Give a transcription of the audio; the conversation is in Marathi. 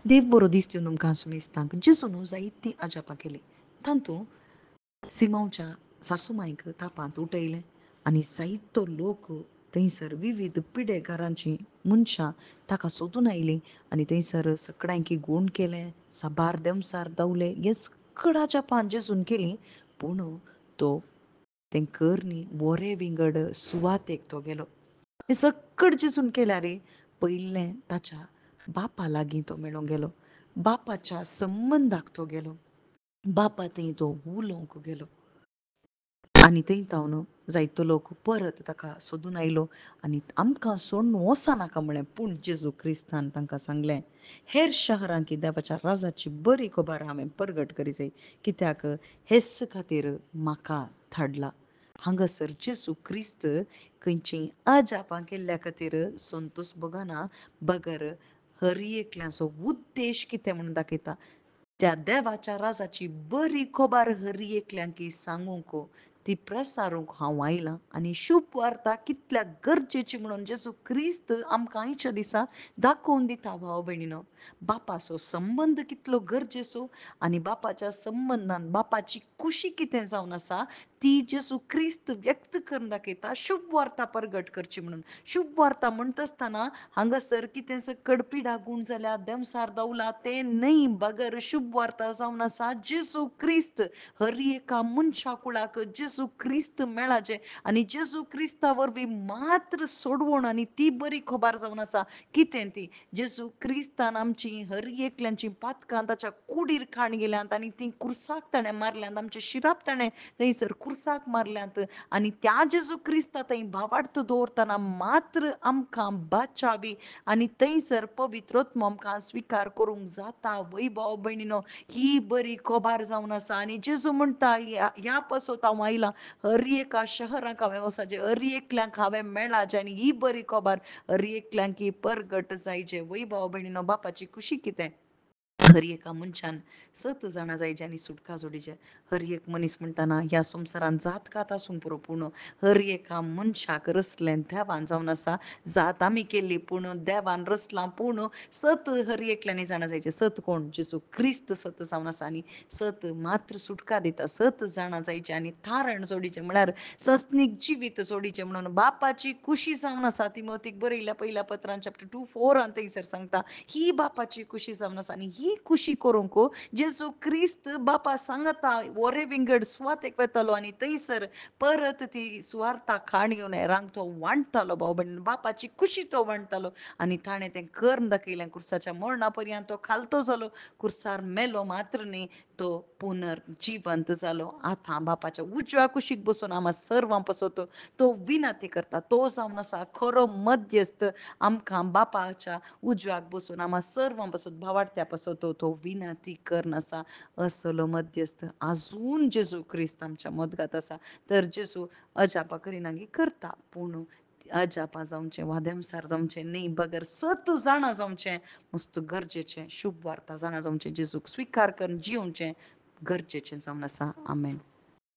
देव बरो दीस दिवन तुमकां सुमेस्तांक जेजून जायतीं आजापां केलीं. तातूंत सिमांवच्या सासूमांयक तापांत उठयलें आनी जायतो लोक थंयसर विविध पिडेकारांचीं मनशां ताका सोदून आयलीं आनी थंयसर सगळ्यांकी गूण केलें, साबार देंवसार दावले, हें सगळें आजापां जेजून केलीं. पूण तो तें कर न्ही बोरे विंगड सुवातेक तो गेलो. हें सगळें जेजून केल्यार पयलें ताच्या बापा लागीं तो मेळूंक गेलो. बापाच्या संबंदाक तो गेलो. बापा थंय तो उलोवंक गेलो. आनी थंय तावन जायतो लोक परत ताका सोदून आयलो आनी आमकां सोडून वचनाका म्हळें. पूण जेजू क्रिस्तान तांकां सांगलें, हेर शहरांकी देवाच्या राजाची बरी खबर हांवें परगट करी जाय, कित्याक हेच खातीर म्हाका धाडला. हांगासर जेजू क्रिस्त खंयचीं अजापां केल्ल्या खातीर संतोश भोगना, बगर हर एकल्याचो उद्देश कितें म्हूण दाखयता. त्या देवाच्या राजाची बरी खबर हर एकल्यांक सांगूंक, ती प्रसारूंक हांव आयलां. आनी शुभ वार्ता कितल्या गरजेची म्हणून जेजू क्रिस्त आमकां आयच्या दिसा दाखोवन दिता. भाव भयणीनो, बापाचो संबंद कितलो गरजेचो आनी बापाच्या संबंदान बापाची खुशी कितें जावन आसा ती जेजू क्रिस्त व्यक्त करून दाखयता. शुभ वार्ता परगट करची म्हणून. शुभ वार्ता म्हणटा आसतना हांगासर कितें सकड पिडा गूण जाल्या, देंवसार दावला तें न्हय, बगर शुभ वार्ता जावन आसा जेजू क्रिस्त हर एका मनशा कुळाक जेजू क्रिस्त मेळाचे आनी जेजू क्रिस्ता वरवीं मात्र सोडवण आनी ती बरी खबर जावन आसा. कितें ती? जेजू क्रिस्तान आमची हर एकल्यांची पातकां ताच्या कुडीर खाण गेल्यांत आनी ती कुर्साक ताणें मारल्यांत. आमच्या शिराक ताणें थंयसर कुर्साक मारल्यांत आनी त्या जेजू क्रिस्ता थंय भावार्थ दवरतना मात्र आमकां बाचावी आनी थंयसर पवित्रोत्म आमकां स्विकार करूंक जाता. वै भाव भयणीनो, ही बरी खबर जावन आसा. आनी जेजू म्हणटा, ह्या पासत हांव आयलां, हर एका शहराक हांवें वचचें, हर एकल्यांक हांवें मेळाचें आनी ही बरी खबर हर एकल्यांक परगट जायचें. वै भाव भयणीनो, बापाची खुशी कितें? हर एका मनशान 7 जाणां जायचीं आनी सुटका जोडीचें. हर एक मनीस म्हणटाना ह्या संवसारान जात कात आसूं पुरो, पूण हर एका मनशाक रचलें देवान जावन आसा. जात आमी केल्ली पूण देवान रचलां. पूण 7 हर एकल्यांनी जाणां जायचें. 7 कोण? जेजू क्रिस्त 7 जावन आसा आनी 7 मात्र सुटका दिता. 7 जाणां जायचीं आनी थारण जोडीचें म्हळ्यार सस्नीक जिवीत जोडीचें म्हणून बापाची खुशी जावन आसा. तिमोथीक बरयल्या पयल्या पत्रान चॅप्टर 2:4 थंयसर सांगता, ही बापाची खुशी जावन आसा. आनी ही खुशी करूंक जेजू क्रिस्त बापा सांगता वरे विंगड सुवातेक वेतालो आनी थंयसर परत ती सुवार्ता खाण घेवन हेरांक तो वांटतालो. भाव भयण, बापाची खुशी तो वांटतालो आनी ताणें तें करून दाखयलें. कुर्साच्या मरणा पर्यंत तो खालतो जालो, कुर्सार मेलो मात्र न्ही, तो पुनर्जिवंत जालो. आतां बापाच्या उजव्या कुशीक बसून आम्हा सर्वां पासत तो विनंती करता. तो जावन आसा खरो मध्यस्थ. आमकां बापाच्या उजव्याक बसून आम्हा सर्वां पासत भावार्थ्या पासत तो विनंती करन आसा. असलो मध्यस्थ आजून जेजू क्रिस्त आमच्या मदगांत आसा. तर जेजू अजापां करिना गी करता, पूण अजापां जावचें वा देंवसार जावचें न्ही, बगर 7 जाणां जावचें मस्त गरजेचें. शुभ वार्ता जाणां जावचें, जेजूक स्विकार करून जिवचें गरजेचें जावन आसा. आमेन.